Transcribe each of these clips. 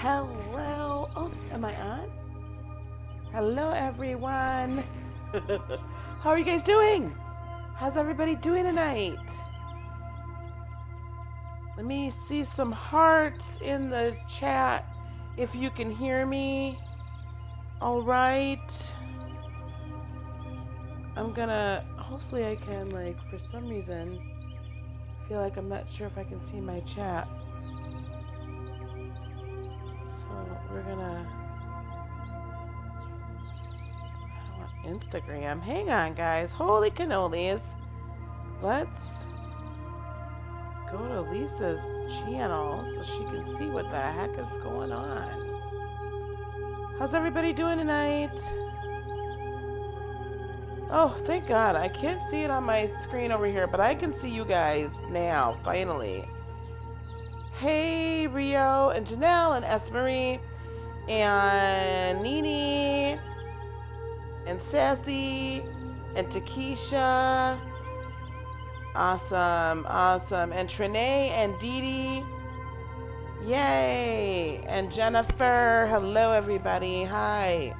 Hello. Oh, am I on? Hello, everyone. How are you guys doing? How's everybody doing tonight? Let me see some hearts in the chat if you can hear me. All right. I'm gonna, hopefully I can, like, for some reason, feel like I'm not sure if I can see my chat. So we're gonna, Instagram. Hang on, guys. Holy cannolis. Let's go to Lisa's channel so she can see what the heck is going on. How's everybody doing tonight? Oh, thank God. I can't see it on my screen over here, but I can see you guys now, finally. Hey, Rio and Janelle and Esmarie and Nini and Sassy and Takesha. Awesome, awesome. And Trinae and Dee Dee. Yay! And Jennifer. Hello, everybody. Hi.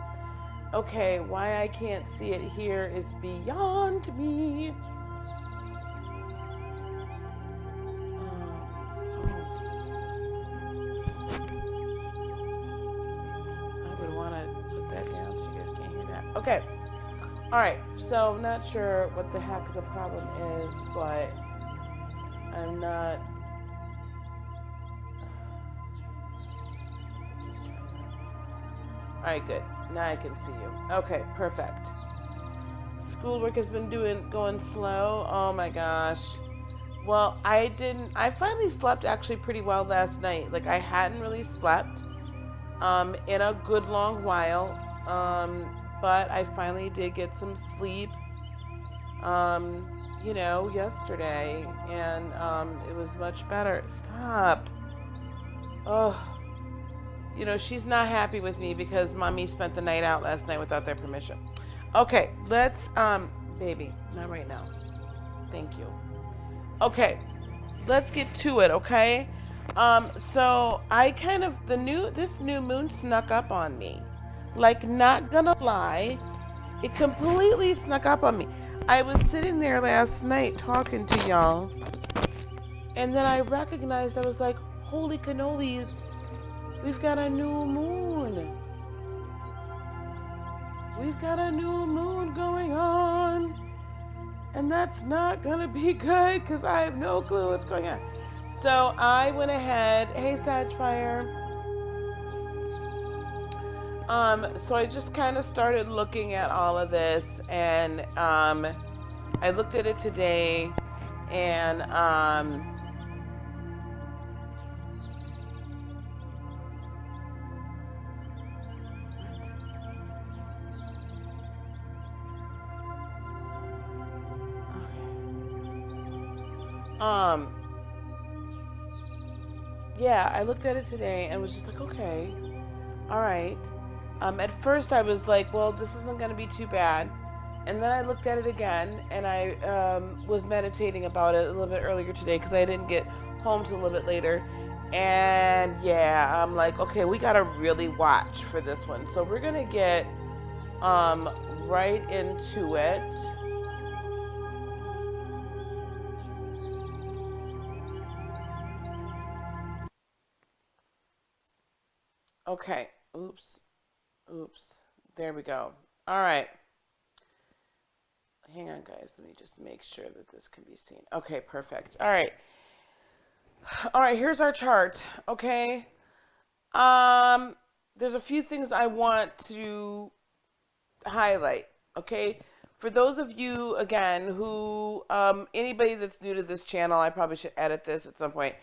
Okay, why I can't see it here is beyond me. I would want to put that down so you guys can't hear that. Okay. All right. So, not sure what the heck the problem is, but I'm not. All right, good. Now I can see you. Okay, perfect. Schoolwork has been going slow. Oh my gosh. Well, I finally slept actually pretty well last night. Like, I hadn't really slept in a good long while. But I finally did get some sleep yesterday, and it was much better. Stop. Oh, she's not happy with me because mommy spent the night out last night without their permission. Okay, let's, baby, not right now. Thank you. Okay, let's get to it, okay? So I kind of, this new moon snuck up on me. Like, not gonna lie, it completely snuck up on me. I was sitting there last night talking to y'all, and then I recognized, I was like, holy cannolis, we've got a new moon. We've got a new moon going on. And that's not gonna be good because I have no clue what's going on. So I went ahead, hey Sagfire. So I just kind of started looking at all of this, and I looked at it today, and yeah, I looked at it today and was just like, okay, all right. At first I was like, well, this isn't going to be too bad. And then I looked at it again, and I was meditating about it a little bit earlier today because I didn't get home till a little bit later. And yeah, I'm like, okay, we got to really watch for this one. So we're going to get right into it. Okay. Oops. There we go. All right. Hang on, guys. Let me just make sure that this can be seen. Okay, perfect. All right. All right, here's our chart. Okay. There's a few things I want to highlight. Okay. For those of you, again, who, anybody that's new to this channel, I probably should edit this at some point.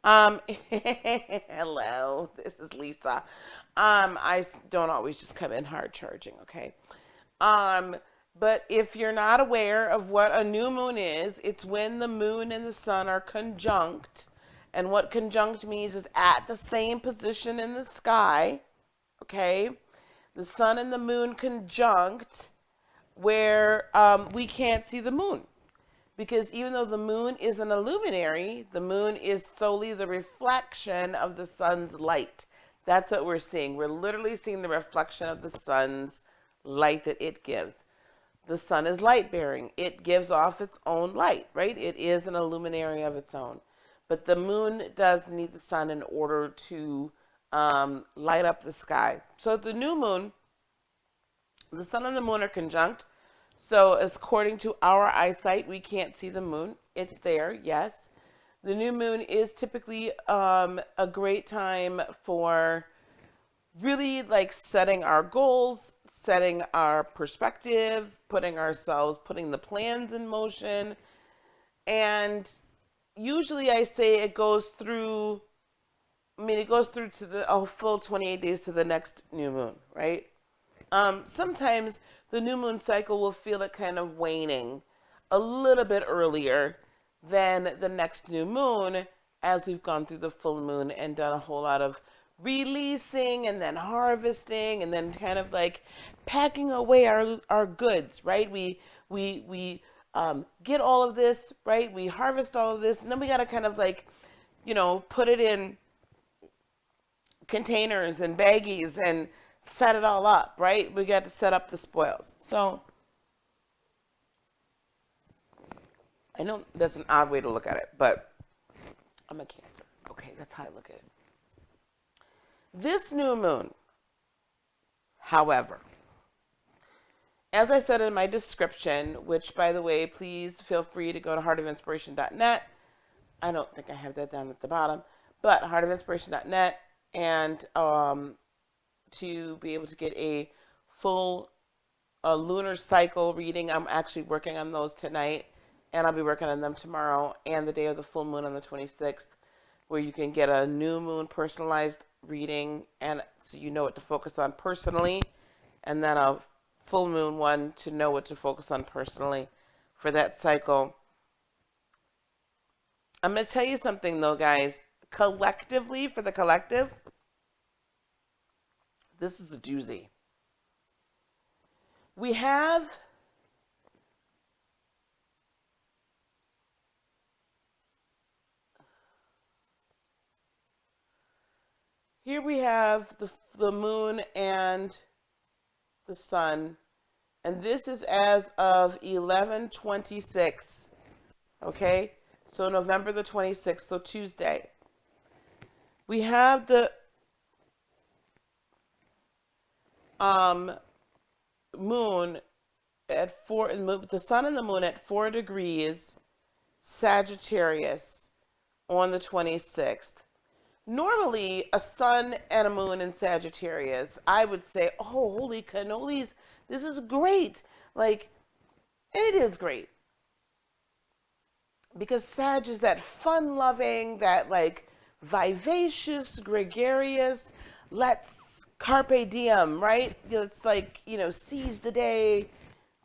Hello, this is Lisa. I don't always just come in hard charging, okay? But if you're not aware of what a new moon is, it's when the moon and the sun are conjunct. And what conjunct means is at the same position in the sky, okay? The sun and the moon conjunct where we can't see the moon. Because even though the moon is an illuminary, the moon is solely the reflection of the sun's light. That's what we're seeing. We're literally seeing the reflection of the sun's light that it gives. The sun is light bearing. It gives off its own light, right? It is an illuminary of its own. But the moon does need the sun in order to light up the sky. So the new moon, the sun and the moon are conjunct. So according to our eyesight, we can't see the moon. It's there, yes. The new moon is typically a great time for really like setting our goals, setting our perspective, putting the plans in motion. And usually I say it goes through, it goes through to the full 28 days to the next new moon, right? Sometimes the new moon cycle will feel it kind of waning a little bit earlier than the next new moon, as we've gone through the full moon and done a whole lot of releasing and then harvesting and then kind of like packing away our goods, right? We get all of this, right? We harvest all of this, and then we got to kind of like, put it in containers and baggies and set it all up, right? We got to set up the spoils. So I know that's an odd way to look at it, but I'm a Cancer. Okay, that's how I look at it. This new moon, however, as I said in my description, which, by the way, please feel free to go to heartofinspiration.net. I don't think I have that down at the bottom, but heartofinspiration.net, and to be able to get a full lunar cycle reading. I'm actually working on those tonight, and I'll be working on them tomorrow and the day of the full moon on the 26th, where you can get a new moon personalized reading, and so you know what to focus on personally, and then a full moon one to know what to focus on personally for that cycle. I'm going to tell you something though, guys. Collectively, for the collective, this is a doozy. We have here we have the moon and the sun, and this is as of 11/26. Okay, so November the 26th, so Tuesday. We have the moon at 4, the sun and the moon at 4 degrees Sagittarius on the 26th. Normally, a sun and a moon in Sagittarius, I would say, oh, holy cannolis, this is great. Like, and it is great. Because Sag is that fun-loving, that like vivacious, gregarious, let's carpe diem, right? It's like, seize the day,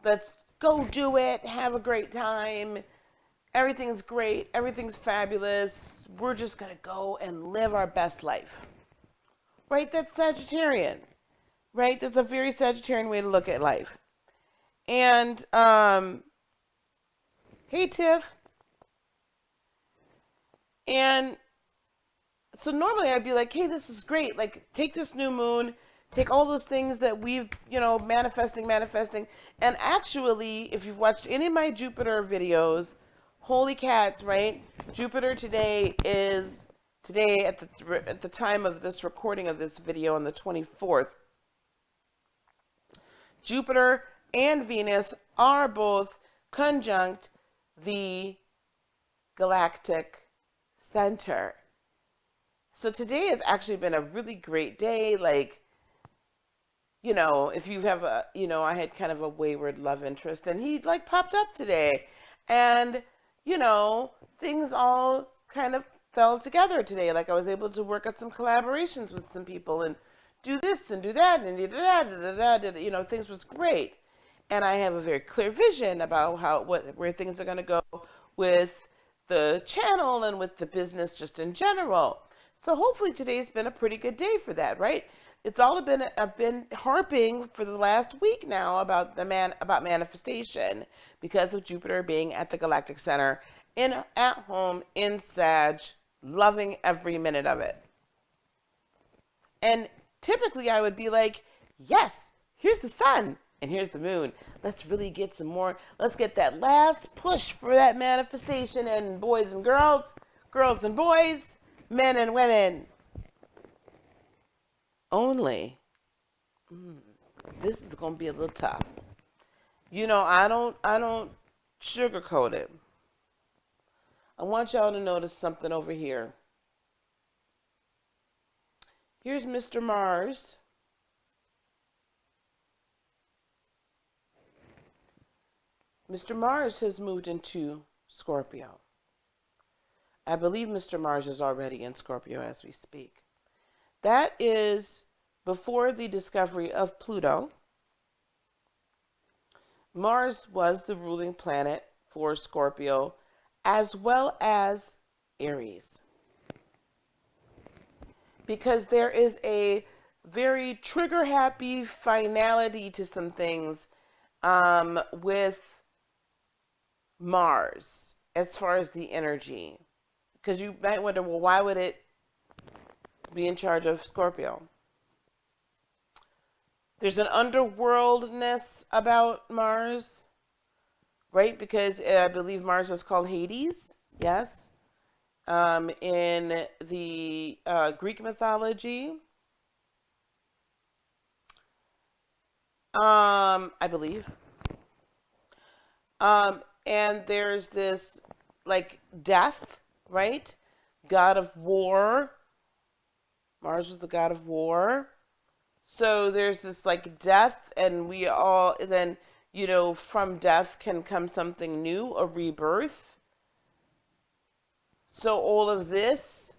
let's go do it, have a great time, everything's great, everything's fabulous, we're just going to go and live our best life, right? That's Sagittarian, right? That's a very Sagittarian way to look at life. And, hey, Tiff. And so normally I'd be like, hey, this is great. Like, take this new moon, take all those things that we've, manifesting. And actually, if you've watched any of my Jupiter videos, holy cats, right? Jupiter today at the time of this recording of this video on the 24th. Jupiter and Venus are both conjunct the Galactic Center. So today has actually been a really great day. Like, if you have I had kind of a wayward love interest, and he like popped up today, and things all kind of fell together today. Like, I was able to work on some collaborations with some people and do this and do that and things was great. And I have a very clear vision about where things are going to go with the channel and with the business just in general. So hopefully today's been a pretty good day for that, right? It's all been, I've been harping for the last week now about manifestation because of Jupiter being at the Galactic Center at home in Sag, loving every minute of it. And typically I would be like, yes, here's the sun and here's the moon. Let's really get some more. Let's get that last push for that manifestation. And boys and girls, girls and boys, men and women. Only, this is going to be a little tough. I don't sugarcoat it. I want y'all to notice something over here. Here's Mr. Mars. Mr. Mars has moved into Scorpio. I believe Mr. Mars is already in Scorpio as we speak. That is before the discovery of Pluto. Mars was the ruling planet for Scorpio as well as Aries. Because there is a very trigger-happy finality to some things with Mars as far as the energy. Because you might wonder, well, why would it be in charge of Scorpio? There's an underworldness about Mars, right? Because I believe Mars is called Hades, yes. In the Greek mythology, I believe. And there's this like death, right? God of war. Mars was the god of war. So there's this like death, and we all, then, from death can come something new, a rebirth. So all of this,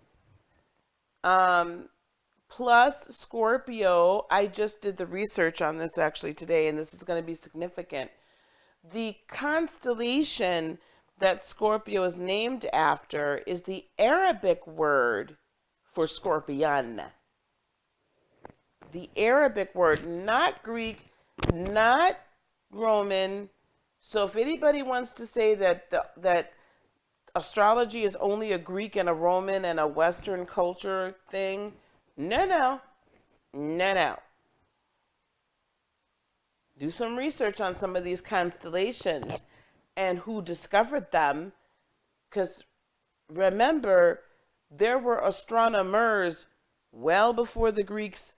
plus Scorpio, I just did the research on this actually today, and this is going to be significant. The constellation that Scorpio is named after is the Arabic word for scorpion. The Arabic word, not Greek, not Roman. So if anybody wants to say that astrology is only a Greek and a Roman and a Western culture thing, no. Do some research on some of these constellations and who discovered them. Because remember, there were astronomers well before the Greeks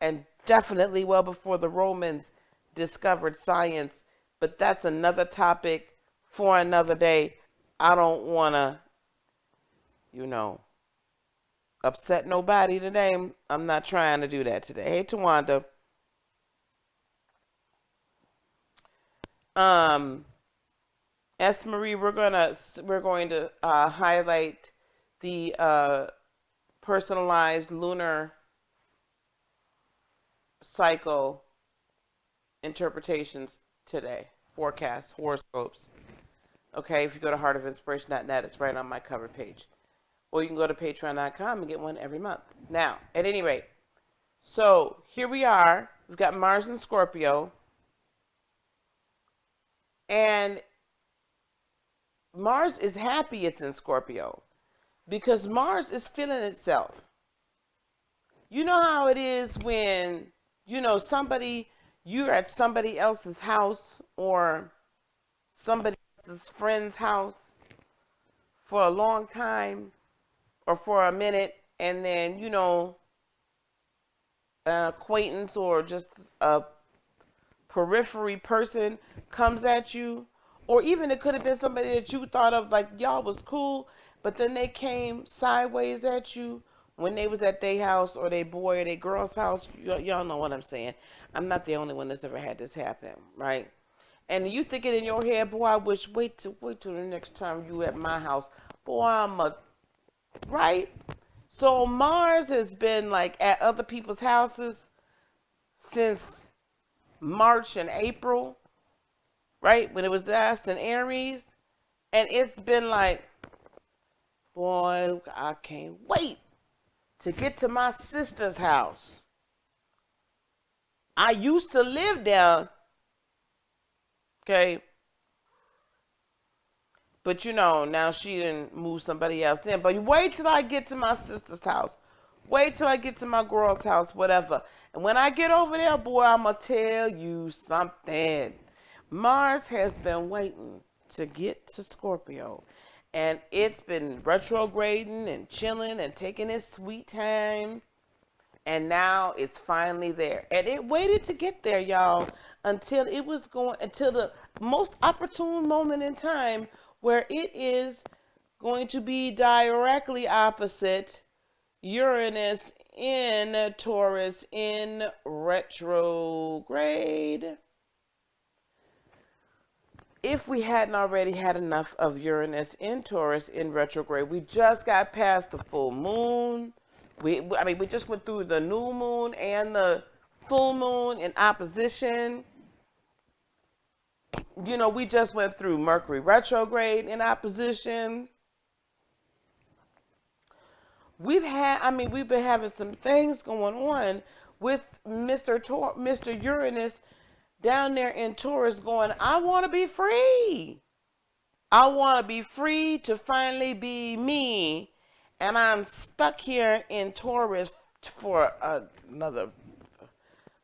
and definitely well before the Romans discovered science. But that's another topic for another day. I don't want to, upset nobody today. I'm not trying to do that today. Hey, Tawanda. S. Marie, we're going to highlight the personalized lunar cycle interpretations today. Forecasts, horoscopes. Okay, if you go to heartofinspiration.net, it's right on my cover page. Or you can go to patreon.com and get one every month. Now, at any rate, so here we are. We've got Mars in Scorpio. And Mars is happy it's in Scorpio because Mars is feeling itself. You know how it is when, you're at somebody else's house or somebody else's friend's house for a long time or for a minute, and then, an acquaintance or just a periphery person comes at you, or even it could have been somebody that you thought of like y'all was cool, but then they came sideways at you when they was at their house or their boy or their girl's house. Y'all know what I'm saying. I'm not the only one that's ever had this happen, right? And you thinking in your head, boy, I wish, wait till the next time you at my house. Boy, right? So Mars has been like at other people's houses since March and April, right? When it was last in Aries. And it's been like, boy, I can't wait to get to my sister's house. I used to live there, okay? But now she didn't move somebody else in. But wait till I get to my sister's house. Wait till I get to my girl's house, whatever. And when I get over there, boy, I'm going to tell you something. Mars has been waiting to get to Scorpio. And it's been retrograding and chilling and taking its sweet time. And now it's finally there. And it waited to get there, y'all, until the most opportune moment in time where it is going to be directly opposite Uranus in Taurus in retrograde. If we hadn't already had enough of Uranus in Taurus in retrograde, we just got past the full moon. We just went through the new moon and the full moon in opposition. You know, we just went through Mercury retrograde in opposition. We've been having some things going on with Mr. Uranus down there in Taurus going, I want to be free. I want to be free to finally be me. And I'm stuck here in Taurus for another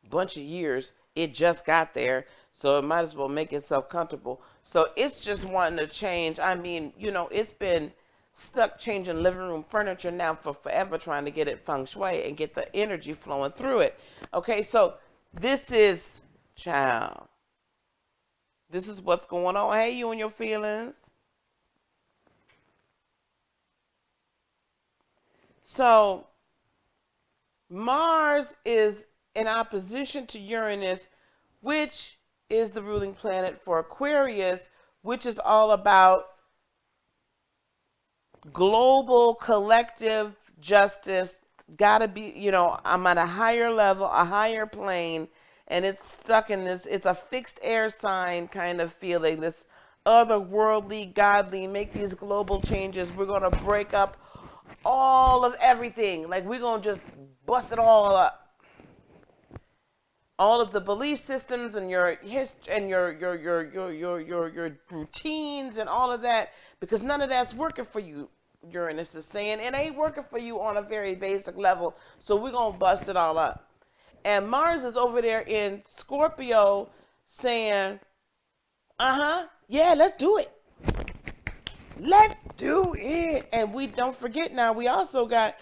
bunch of years. It just got there, so it might as well make itself comfortable. So it's just wanting to change. I mean, you know, it's been stuck changing living room furniture now for forever, trying to get it feng shui and get the energy flowing through it. Okay, so this is, child, this is what's going on. Hey, you and your feelings. So Mars is in opposition to Uranus, which is the ruling planet for Aquarius, which is all about global collective justice. Gotta be, you know, I'm at a higher level, a higher plane, and it's stuck in this, it's a fixed air sign kind of feeling, this otherworldly, godly, make these global changes. We're gonna break up all of everything. Like, we're gonna just bust it all up. All of the belief systems and your your routines and all of that, because none of that's working for you. Uranus is saying it ain't working for you on a very basic level, so we're gonna bust it all up. And Mars is over there in Scorpio saying, yeah, let's do it. Let's do it. And we don't forget now, we also got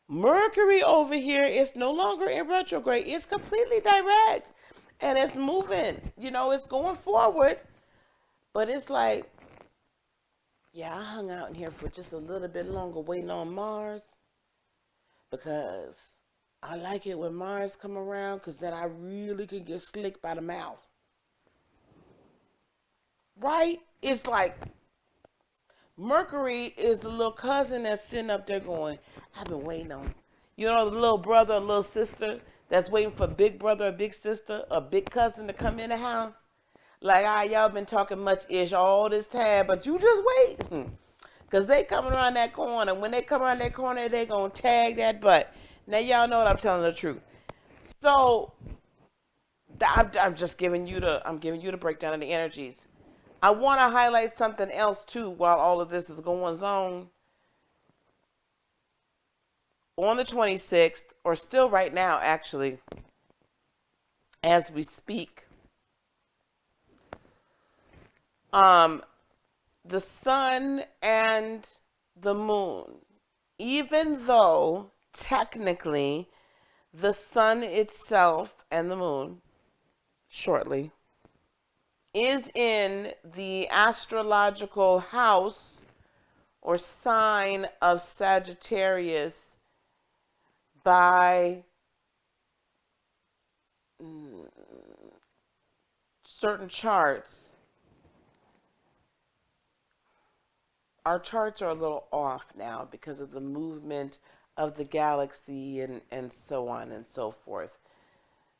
Mercury over here. Is no longer in retrograde. It's completely direct. And it's moving. You know, it's going forward. But it's like, yeah, I hung out in here for just a little bit longer waiting on Mars. Because I like it when Mars come around, because then I really can get slick by the mouth. Right? It's like Mercury is the little cousin that's sitting up there going, I've been waiting on. You know, the little brother or little sister that's waiting for big brother or big sister or big cousin to come in the house. Like, y'all been talking much ish all this time, but you just wait. Because they coming around that corner. When they come around that corner, they going to tag that butt. Now, y'all know what I'm telling the truth. So, I'm just giving you the breakdown of the energies. I want to highlight something else too while all of this is going on. On the 26th, or still right now actually, as we speak, the sun and the moon, even though technically the sun itself and the moon shortly is in the astrological house or sign of Sagittarius by certain charts. Our charts are a little off now because of the movement of the galaxy and so on and so forth.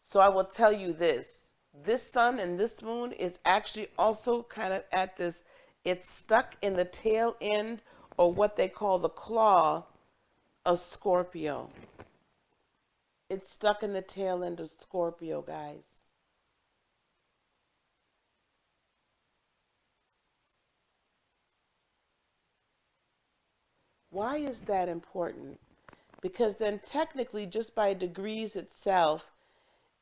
So I will tell you this sun and this moon is actually also kind of at this, it's stuck in the tail end, or what they call the claw of Scorpio. It's stuck in the tail end of Scorpio, guys. Why is that important? because then technically, just by degrees itself,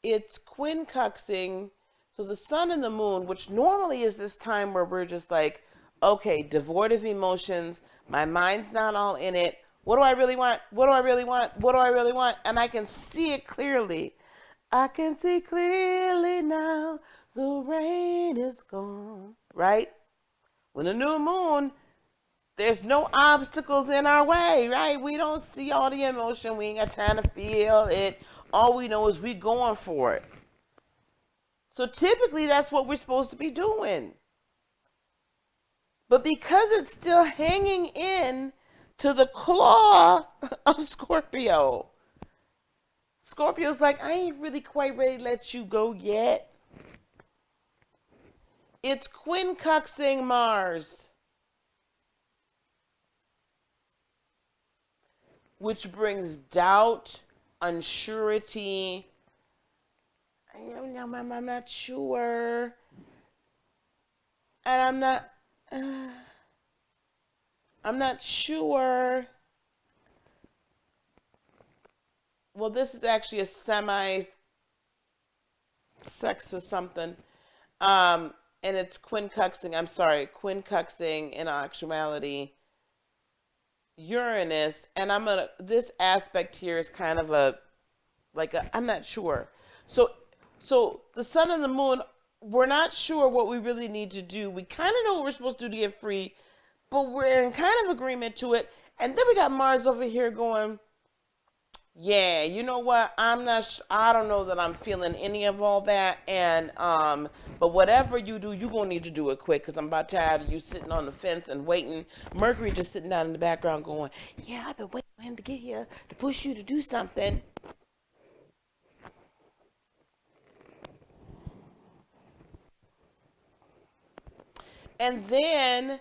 it's quincuxing. So the sun and the moon, which normally is this time where we're just like, okay, devoid of emotions, my mind's not all in it. What do I really want? What do I really want? What do I really want? And I can see it clearly. I can see clearly now the rain is gone. Right? When the new moon, there's no obstacles in our way, right? We don't see all the emotion. We ain't got time to feel it. All we know is we going for it. So typically that's what we're supposed to be doing. But because it's still hanging in to the claw of Scorpio, Scorpio's like, I ain't really quite ready to let you go yet. It's quincuxing Mars, which brings doubt, unsurety. I'm not sure. And I'm not sure. Well, this is actually a semi-sexist something. And it's quincuxing. I'm sorry, quincuxing in actuality Uranus. And this aspect here is kind of I'm not sure. So the sun and the moon, we're not sure what we really need to do. We kind of know what we're supposed to do to get free, but we're in kind of agreement to it. And then we got Mars over here going, yeah, you know what? I don't know that I'm feeling any of all that. And, but whatever you do, you're going to need to do it quick because I'm about tired of you sitting on the fence and waiting. Mercury just sitting down in the background going, yeah, I've been waiting for him to get here to push you to do something. And then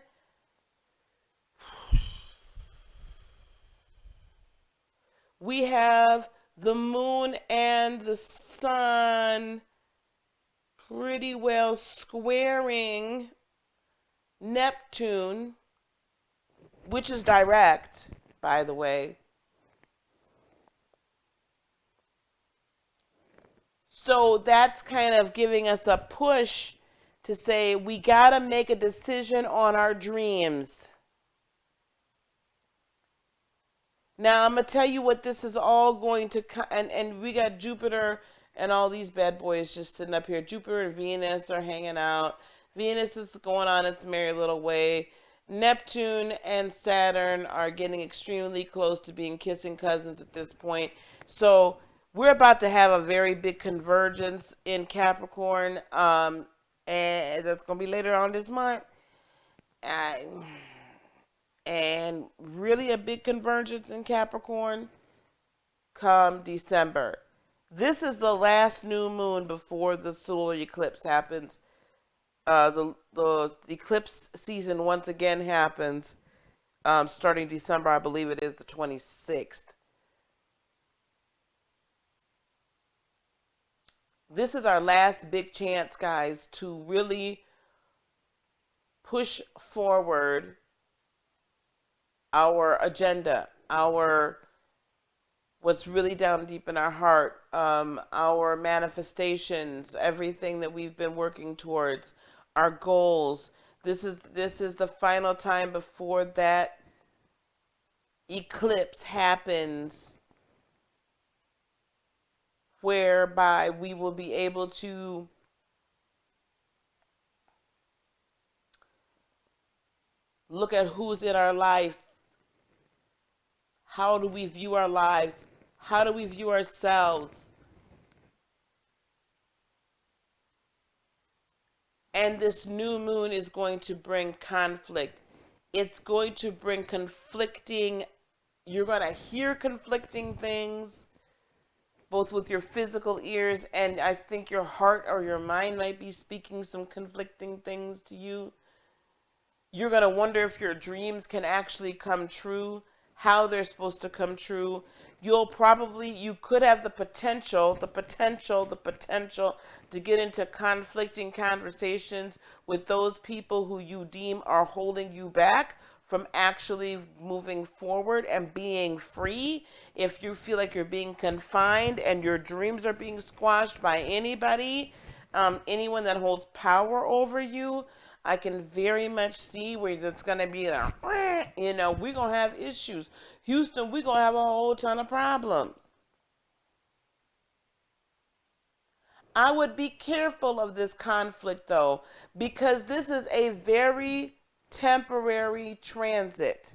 we have the moon and the sun pretty well squaring Neptune, which is direct, by the way. So that's kind of giving us a push to say we got to make a decision on our dreams. Now, I'm going to tell you what this is all going to, and we got Jupiter and all these bad boys just sitting up here. Jupiter and Venus are hanging out. Venus is going on its merry little way. Neptune and Saturn are getting extremely close to being kissing cousins at this point. So we're about to have a very big convergence in Capricorn, and that's going to be later on this month. And really a big convergence in Capricorn come December. This is the last new moon before the solar eclipse happens. The eclipse season once again happens starting December. I believe it is the 26th. This is our last big chance, guys, to really push forward our agenda, what's really down deep in our heart, our manifestations, everything that we've been working towards, our goals. This is the final time before that eclipse happens, whereby we will be able to look at who's in our life. How do we view our lives? How do we view ourselves? And this new moon is going to bring conflict. It's going to bring conflicting, you're going to hear conflicting things, both with your physical ears, and I think your heart or your mind might be speaking some conflicting things to you. You're going to wonder if your dreams can actually come true, how they're supposed to come true. You could have the potential to get into conflicting conversations with those people who you deem are holding you back from actually moving forward and being free. If you feel like you're being confined and your dreams are being squashed by anybody, anyone that holds power over you, I can very much see where that's going to be like, we're going to have issues. Houston, we're going to have a whole ton of problems. I would be careful of this conflict though, because this is a very temporary transit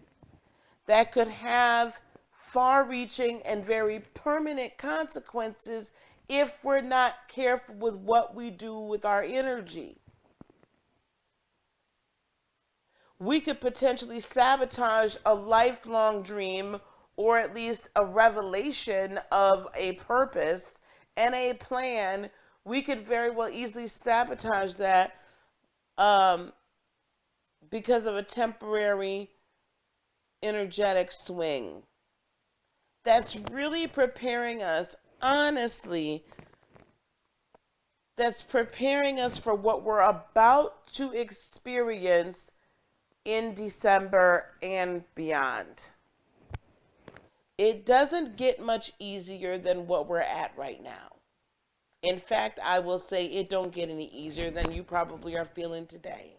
that could have far reaching and very permanent consequences if we're not careful with what we do with our energy. We could potentially sabotage a lifelong dream or at least a revelation of a purpose and a plan. We could very well easily sabotage that um, because of a temporary energetic swing. That's really preparing us, honestly, that's preparing us for what we're about to experience in December and beyond. It doesn't get much easier than what we're at right now. In fact, I will say it don't get any easier than you probably are feeling today.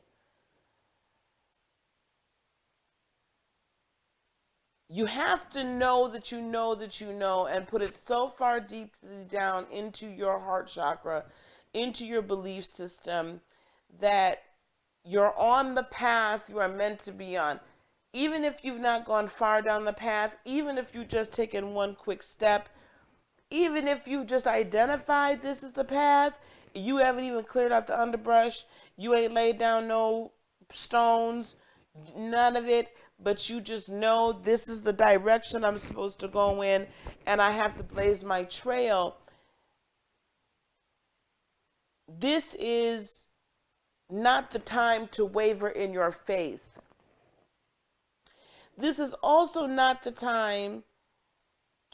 You have to know that you know that you know and put it so far deeply down into your heart chakra, into your belief system, that you're on the path you are meant to be on. Even if you've not gone far down the path, even if you've just taken one quick step, even if you've just identified this is the path, you haven't even cleared out the underbrush, you ain't laid down no stones, none of it, but you just know this is the direction I'm supposed to go in and I have to blaze my trail. This is not the time to waver in your faith. This is also not the time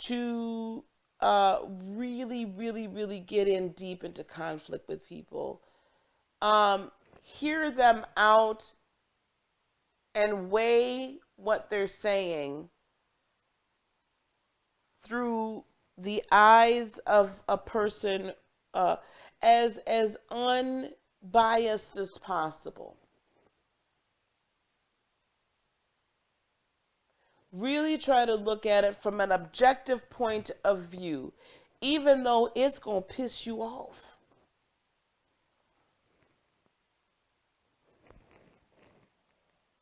to really, really, really get in deep into conflict with people. Hear them out and weigh what they're saying through the eyes of a person as unbiased as possible. Really try to look at it from an objective point of view, even though it's going to piss you off.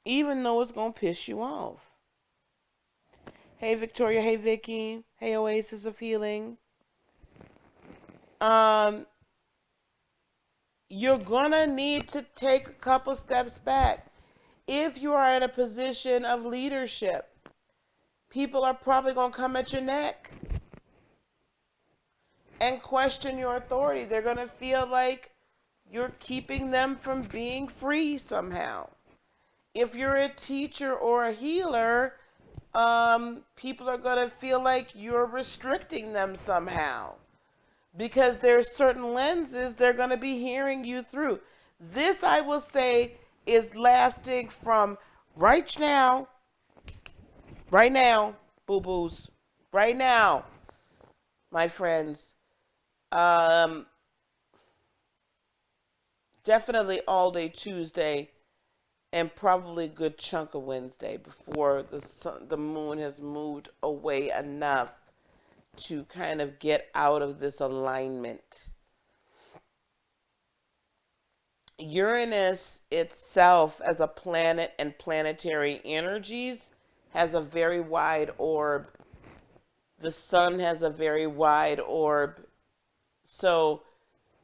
Even though it's going to piss you off. Hey, Victoria. Hey, Vicky. Hey, Oasis of Healing. You're going to need to take a couple steps back. If you are in a position of leadership, people are probably going to come at your neck and question your authority. They're going to feel like you're keeping them from being free somehow. If you're a teacher or a healer, people are going to feel like you're restricting them somehow because there's certain lenses they're going to be hearing you through. This, I will say, is lasting from right now, boo-boos, right now, my friends. Definitely all day Tuesday and probably a good chunk of Wednesday before the moon has moved away enough to kind of get out of this alignment. Uranus itself as a planet and planetary energies has a very wide orb. The sun has a very wide orb. So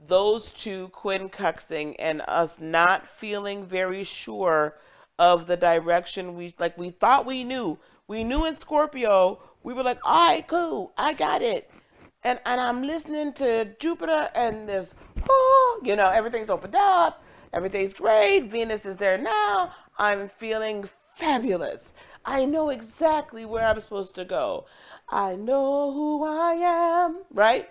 those two quincuxing and us not feeling very sure of the direction we thought we knew. We knew in Scorpio, we were like, all right, cool, I got it. And I'm listening to Jupiter and this, everything's opened up. Everything's great. Venus is there now. I'm feeling fabulous. I know exactly where I'm supposed to go. I know who I am, right?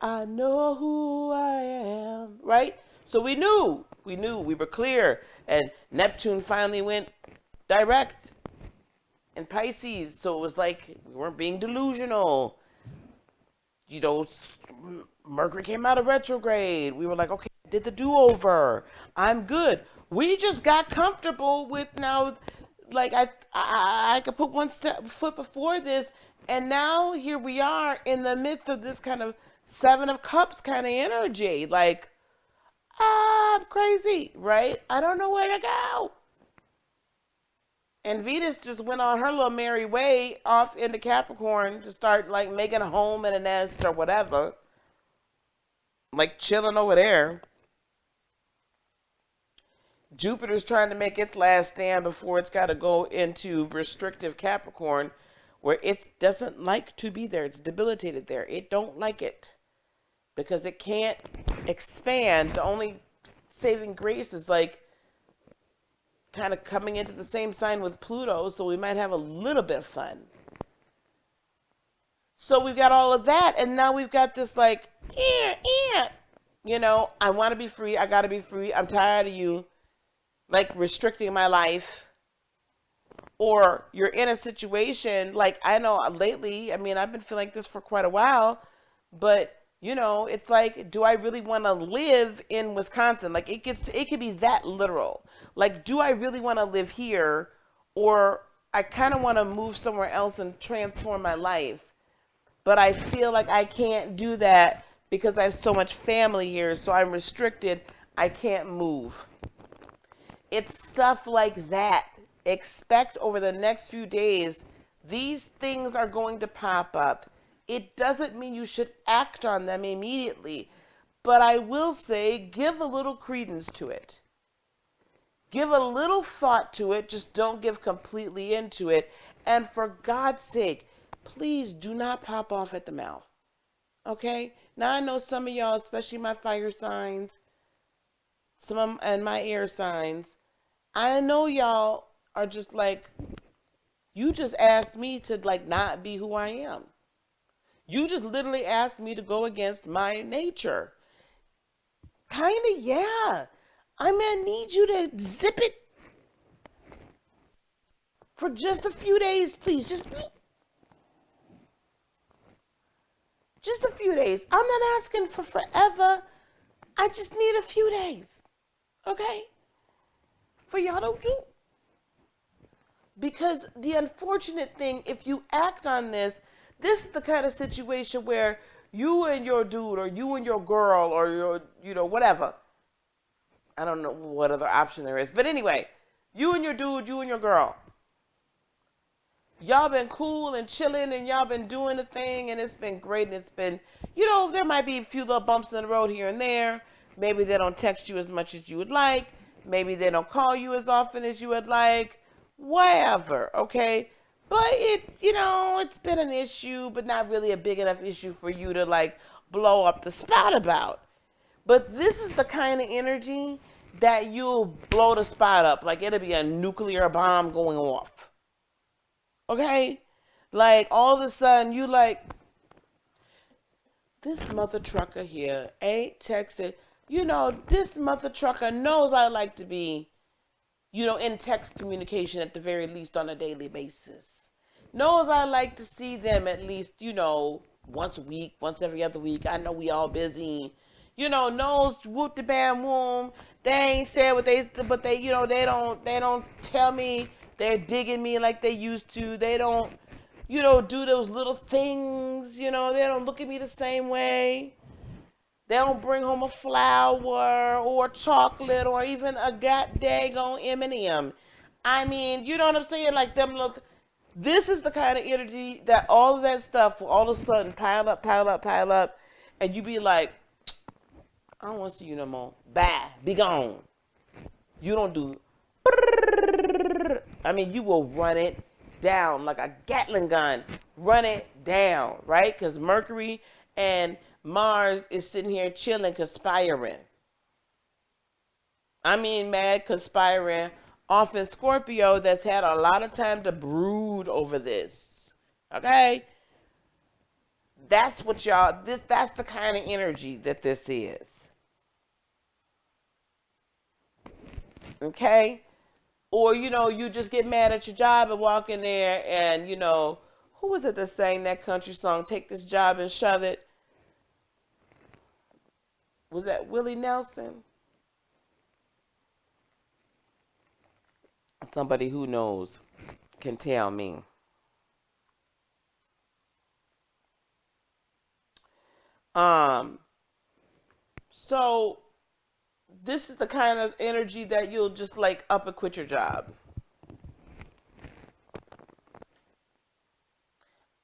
I know who I am, right? So we knew, we were clear. And Neptune finally went direct in Pisces. So it was like we weren't being delusional. You know, Mercury came out of retrograde. We were like, okay, I did the do-over. I'm good. We just got comfortable with now, like I could put one foot before this, and now here we are in the midst of this kind of Seven of Cups kind of energy. Like, I'm crazy, right? I don't know where to go. And Venus just went on her little merry way off into Capricorn to start like making a home and a nest or whatever. Like chilling over there. Jupiter's trying to make its last stand before it's got to go into restrictive Capricorn, where it doesn't like to be there. It's debilitated there. It don't like it because it can't expand. The only saving grace is like kind of coming into the same sign with Pluto, so we might have a little bit of fun. So we've got all of that, and now we've got this like, you know, I want to be free. I got to be free. I'm tired of you like restricting my life. Or you're in a situation like, I know lately, I mean, I've been feeling like this for quite a while, but you know, it's like, do I really want to live in Wisconsin? Like it could be that literal. Like, do I really want to live here? Or I kind of want to move somewhere else and transform my life. But I feel like I can't do that because I have so much family here. So I'm restricted. I can't move. It's stuff like that. Expect over the next few days, these things are going to pop up. It doesn't mean you should act on them immediately, but I will say give a little credence to it. Give a little thought to it, just don't give completely into it. And for God's sake, please do not pop off at the mouth. Okay? Now I know some of y'all, especially my fire signs, and my air signs, I know y'all are just like, you just asked me to like not be who I am. You just literally asked me to go against my nature. Kinda, yeah. I may need you to zip it for just a few days, please. Just a few days. I'm not asking for forever. I just need a few days. Okay? For y'all to do. Because the unfortunate thing, if you act on this is the kind of situation where you and your dude or you and your girl or your, you know, whatever. I don't know what other option there is. But anyway, you and your dude, you and your girl. Y'all been cool and chilling and y'all been doing the thing and it's been great. And it's been, you know, there might be a few little bumps in the road here and there. Maybe they don't text you as much as you would like. Maybe they don't call you as often as you would like. Whatever, okay? But it, you know, it's been an issue, but not really a big enough issue for you to like blow up the spot about. But this is the kind of energy that you'll blow the spot up. Like it'll be a nuclear bomb going off. Okay? Like all of a sudden you like, this mother trucker here ain't texted. You know, this mother trucker knows I like to be, you know, in text communication at the very least on a daily basis. Knows I like to see them at least, you know, once a week, once every other week. I know we all busy. You know, knows whoop the bam whoom. They ain't said what but they, you know, they don't tell me they're digging me like they used to. They don't, you know, do those little things, you know, they don't look at me the same way. They don't bring home a flower or chocolate or even a goddamn M&M. I mean, you know what I'm saying? Like them look. This is the kind of energy that all of that stuff will all of a sudden pile up, and you be like, I don't want to see you no more. Bye, be gone. You don't do. I mean, you will run it down like a Gatling gun. Run it down, right? Because Mercury and Mars is sitting here chilling, conspiring. I mean, mad conspiring off in Scorpio that's had a lot of time to brood over this. Okay? That's what y'all, that's the kind of energy that this is. Okay? Or, you just get mad at your job and walk in there and, who was it that sang that country song, Take This Job and Shove It? Was that Willie Nelson? Somebody who knows can tell me. Um, so this is the kind of energy that you'll just like up and quit your job.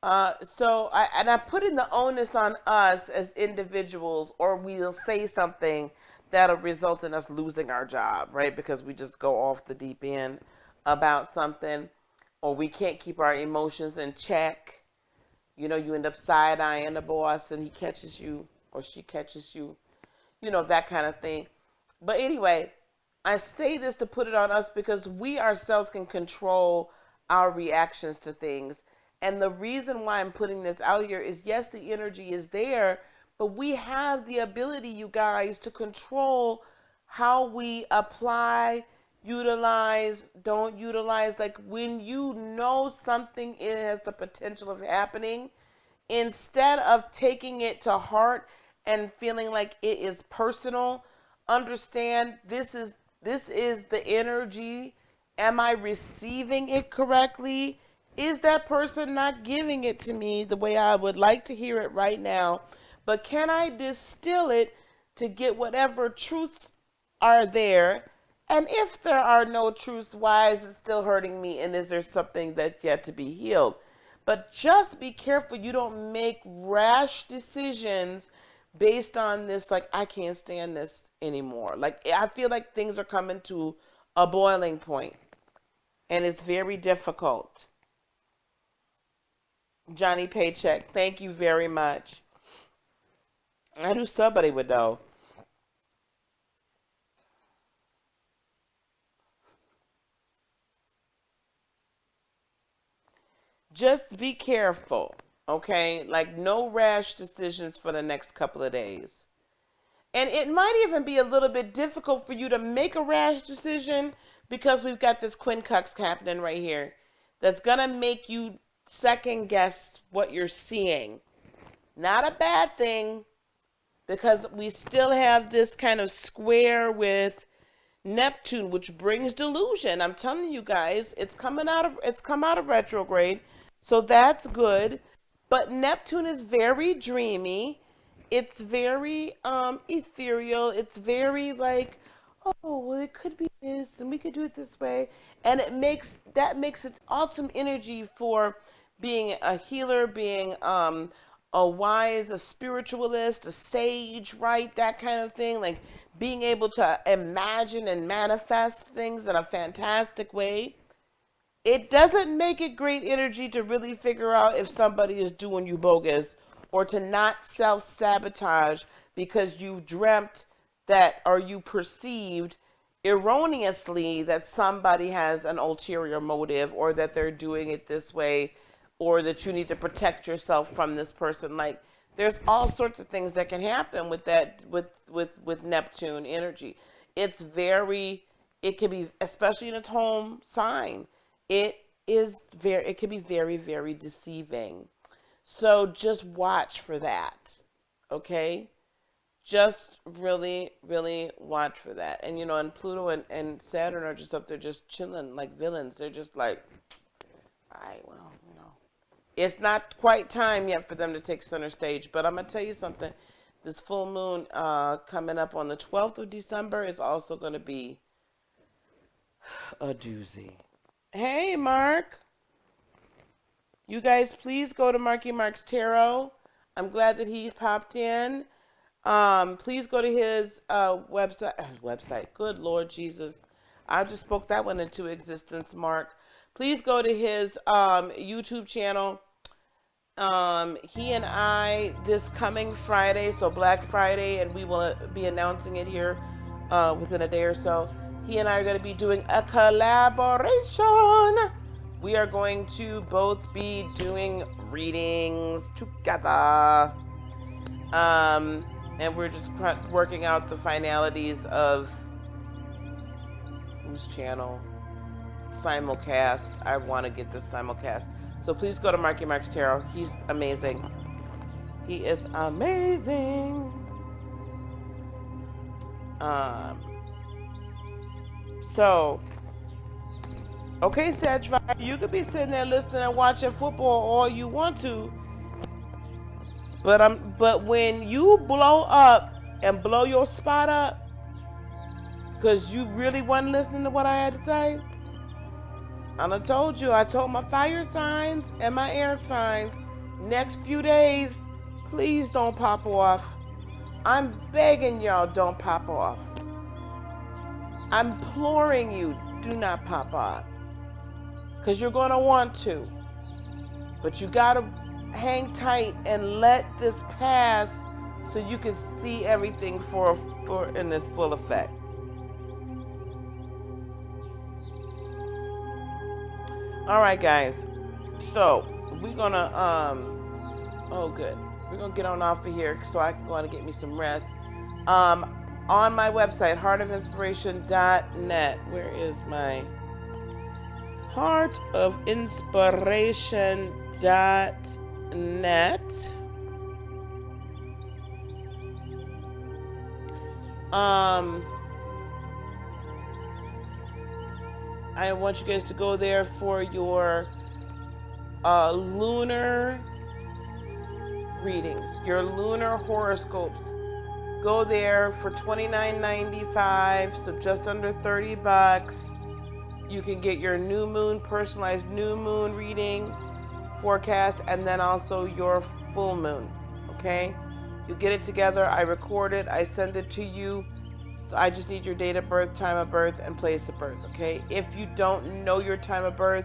I put in the onus on us as individuals, or we'll say something that'll result in us losing our job, right? Because we just go off the deep end about something, or we can't keep our emotions in check. You end up side eyeing the boss, and he catches you, or she catches you, that kind of thing. But anyway, I say this to put it on us because we ourselves can control our reactions to things. And the reason why I'm putting this out here is, yes, the energy is there, but we have the ability, you guys, to control how we apply, utilize, don't utilize. Like when you know something, it has the potential of happening, instead of taking it to heart and feeling like it is personal, understand this is the energy. Am I receiving it correctly? Is that person not giving it to me the way I would like to hear it right now? But can I distill it to get whatever truths are there? And if there are no truths, why is it still hurting me? And is there something that's yet to be healed? But just be careful you don't make rash decisions based on this, like, I can't stand this anymore. Like, I feel like things are coming to a boiling point, and it's very difficult. Johnny Paycheck, thank you very much. I knew somebody would know. Just be careful, okay? Like, no rash decisions for the next couple of days. And it might even be a little bit difficult for you to make a rash decision because we've got this quincux happening right here that's going to make you second guess what you're seeing. Not a bad thing, because we still have this kind of square with Neptune, which brings delusion. I'm telling you guys, it's come out of retrograde, so that's good. But Neptune is very dreamy. It's very ethereal. It's very like, oh, well, it could be this, and we could do it this way, and that makes it awesome energy for being a healer, being a wise, a spiritualist, a sage, right? That kind of thing, like being able to imagine and manifest things in a fantastic way. It doesn't make it great energy to really figure out if somebody is doing you bogus, or to not self sabotage because you've dreamt that, or you perceived erroneously that somebody has an ulterior motive, or that they're doing it this way, or that you need to protect yourself from this person. Like, there's all sorts of things that can happen with that, with Neptune energy. It's very, it can be, especially in its home sign, it it can be very, very deceiving. So just watch for that. Okay? Just really, really watch for that. And Pluto and Saturn are just up there just chilling like villains. They're just like, all right, well, it's not quite time yet for them to take center stage. But I'm going to tell you something. This full moon coming up on the 12th of December is also going to be a doozy. Hey, Mark. You guys, please go to Marky Mark's Tarot. I'm glad that he popped in. Please go to his website. Good Lord Jesus. I just spoke that one into existence, Mark. Please go to his YouTube channel. He and I, this coming Friday, so Black Friday, and we will be announcing it here within a day or so. He and I are going to be doing a collaboration. We are going to both be doing readings together. And we're just working out the finalities of whose channel. simulcast. I want to get this simulcast. So please go to Marky Mark's Tarot. He's amazing. He is amazing. So, okay, Sagittarius, you could be sitting there listening and watching football all you want to, but when you blow up and blow your spot up, because you really wasn't listening to what I had to say, I done told you. I told my fire signs and my air signs, next few days, please don't pop off. I'm begging y'all, don't pop off. I'm imploring you, do not pop off. Because you're going to want to. But you got to hang tight and let this pass so you can see everything for in its full effect. All right, guys. So we're going to, oh, good. We're going to get on off of here so I can go on and get me some rest. On my website, heartofinspiration.net. Where is my heartofinspiration.net? I want you guys to go there for your lunar readings, your lunar horoscopes. Go there for $29.95, so just under $30. You can get your new moon, personalized new moon reading forecast, and then also your full moon. Okay, you get it together. I record it, I send it to you. So I just need your date of birth, time of birth, and place of birth. Okay, if you don't know your time of birth,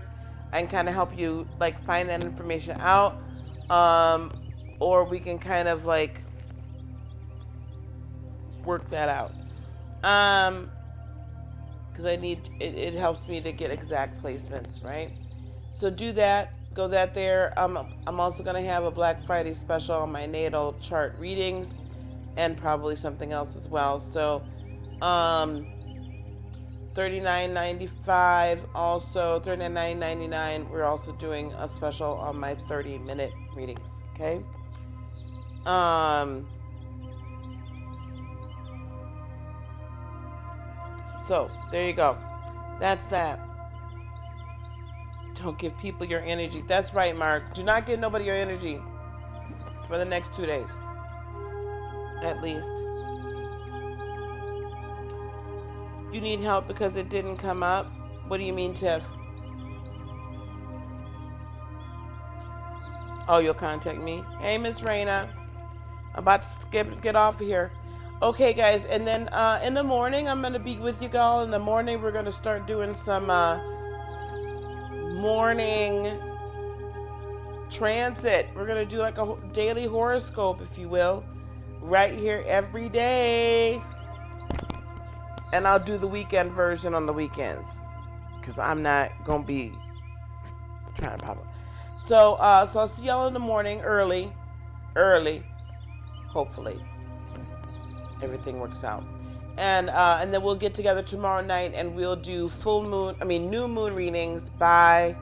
I can kind of help you like find that information out, or we can kind of like work that out, because I need it helps me to get exact placements, right? So do that, go that there. I'm also going to have a Black Friday special on my natal chart readings and probably something else as well. So $39.95, also $39.99. We're also doing a special on my 30-minute readings. Okay. So there you go. That's that. Don't give people your energy. That's right, Mark. Do not give nobody your energy for the next 2 days, at least. You need help because it didn't come up? What do you mean, Tiff? Oh, you'll contact me. Hey, Miss Raina. I'm about to get off of here. Okay, guys, and then in the morning, I'm going to be with you all. In the morning, we're going to start doing some morning transit. We're going to do like a daily horoscope, if you will, right here every day. And I'll do the weekend version on the weekends because I'm not going to be trying to pop up. So I'll see y'all in the morning early, hopefully. Everything works out, and then we'll get together tomorrow night and we'll do new moon readings by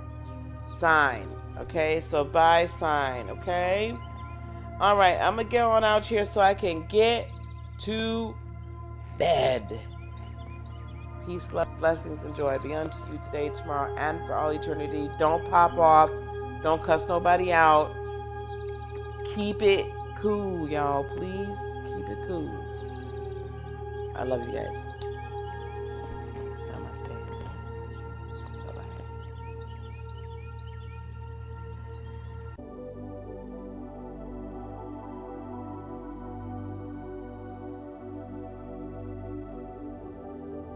sign. Okay, so by sign. Okay, all right. I'm gonna get on out here so I can get to bed. Peace, love, blessings, and joy be unto you today, tomorrow, and for all eternity. Don't pop off. Don't cuss nobody out. Keep it cool, y'all. Please keep it cool. I love you guys. Namaste.